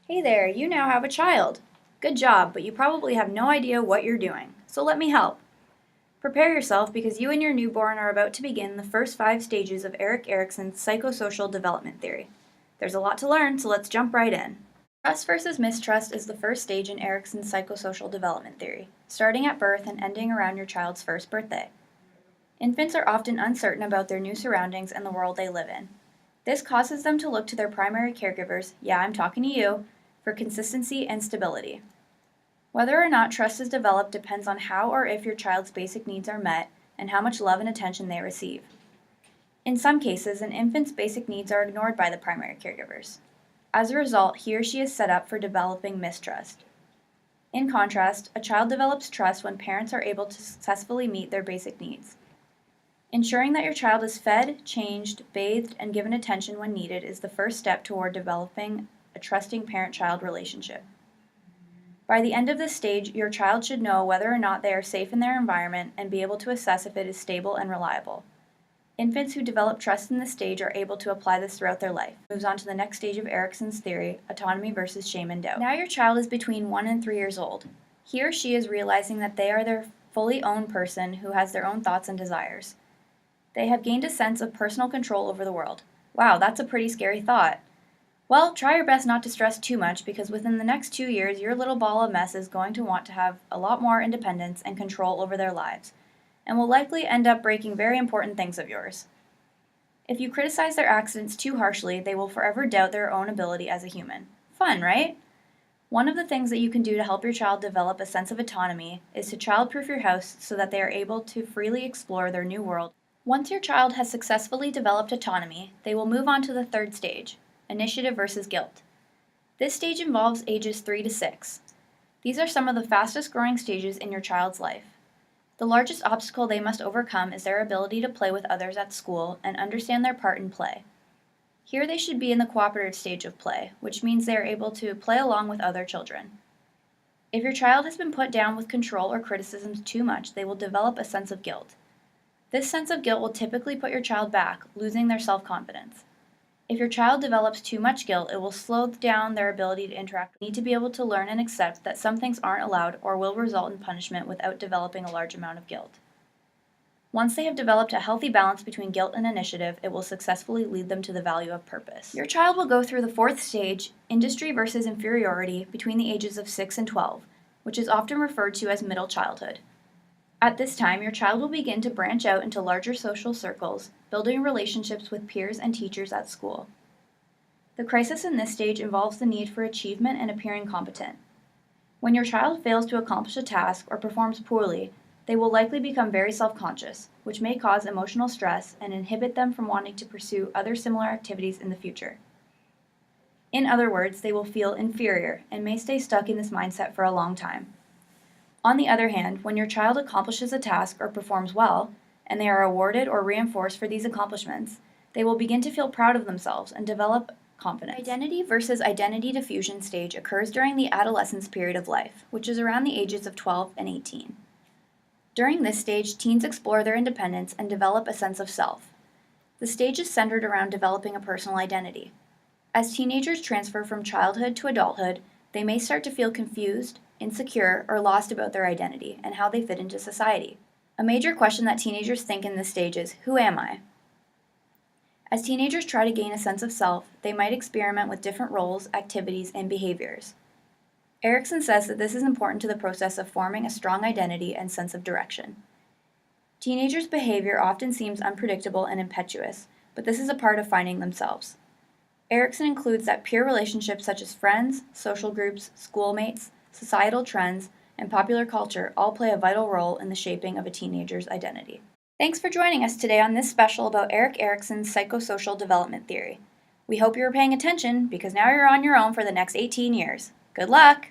Hey there, you now have a child. Good job, but you probably have no idea what you're doing, so let me help. Prepare yourself because you and your newborn are about to begin the first 5 stages of Erison's psychosocial development theory. There's a lot to learn, so let's jump right in. Trust versus mistrust is the first stage in Erison's psychosocial development theory, starting at birth and ending around your child's first birthday. Infants are often uncertain about their new surroundings and the world they live in. This causes them to look to their primary caregivers, yeah, I'm talking to you, for consistency and stability. Whether or not trust is developed depends on how or if your child's basic needs are met and how much love and attention they receive. In some cases, an infant's basic needs are ignored by the primary caregivers. As a result, he or she is set up for developing mistrust. In contrast, a child develops trust when parents are able to successfully meet their basic needs. Ensuring that your child is fed, changed, bathed, and given attention when needed is the first step toward developing a trusting parent-child relationship. By the end of this stage, your child should know whether or not they are safe in their environment and be able to assess if it is stable and reliable. Infants who develop trust in this stage are able to apply this throughout their life. Moves on to the next stage of Erkson's theory, autonomy versus shame and doubt. Now your child is between 1 and 3 years old. He or she is realizing that they are their fully owned person who has their own thoughts and desires. They have gained a sense of personal control over the world. Wow, that's a pretty scary thought. Well, try your best not to stress too much because within the next 2 years, your little ball of mess is going to want to have a lot more independence and control over their lives, and will likely end up breaking very important things of yours. If you criticize their accidents too harshly, they will forever doubt their own ability as a human. Fun, right? One of the things that you can do to help your child develop a sense of autonomy is to child-proof your house so that they are able to freely explore their new world. Once your child has successfully developed autonomy, they will move on to the third stage, initiative versus guilt. This stage involves ages 3 to 6. These are some of the fastest growing stages in your child's life. The largest obstacle they must overcome is their ability to play with others at school and understand their part in play. Here they should be in the cooperative stage of play, which means they are able to play along with other children. If your child has been put down with control or criticisms too much, they will develop a sense of guilt. This sense of guilt will typically put your child back, losing their self-confidence. If your child develops too much guilt, it will slow down their ability to interact. You need to be able to learn and accept that some things aren't allowed or will result in punishment without developing a large amount of guilt. Once they have developed a healthy balance between guilt and initiative, it will successfully lead them to the value of purpose. Your child will go through the fourth stage, industry versus inferiority, between the ages of 6 and 12, which is often referred to as middle childhood. At this time, your child will begin to branch out into larger social circles, building relationships with peers and teachers at school. The crisis in this stage involves the need for achievement and appearing competent. When your child fails to accomplish a task or performs poorly, they will likely become very self-conscious, which may cause emotional stress and inhibit them from wanting to pursue other similar activities in the future. In other words, they will feel inferior and may stay stuck in this mindset for a long time. On the other hand, when your child accomplishes a task or performs well, and they are awarded or reinforced for these accomplishments, they will begin to feel proud of themselves and develop confidence. Identity versus identity diffusion stage occurs during the adolescence period of life, which is around the ages of 12 and 18. During this stage, teens explore their independence and develop a sense of self. The stage is centered around developing a personal identity. As teenagers transfer from childhood to adulthood, they may start to feel confused, insecure, or lost about their identity and how they fit into society. A major question that teenagers think in this stage is, who am I? As teenagers try to gain a sense of self, they might experiment with different roles, activities, and behaviors. Erkison says that this is important to the process of forming a strong identity and sense of direction. Teenagers' behavior often seems unpredictable and impetuous, but this is a part of finding themselves. Erkison includes that peer relationships such as friends, social groups, schoolmates, societal trends, and popular culture all play a vital role in the shaping of a teenager's identity. Thanks for joining us today on this special about Erkson's psychosocial development theory. We hope you were paying attention because now you're on your own for the next 18 years. Good luck!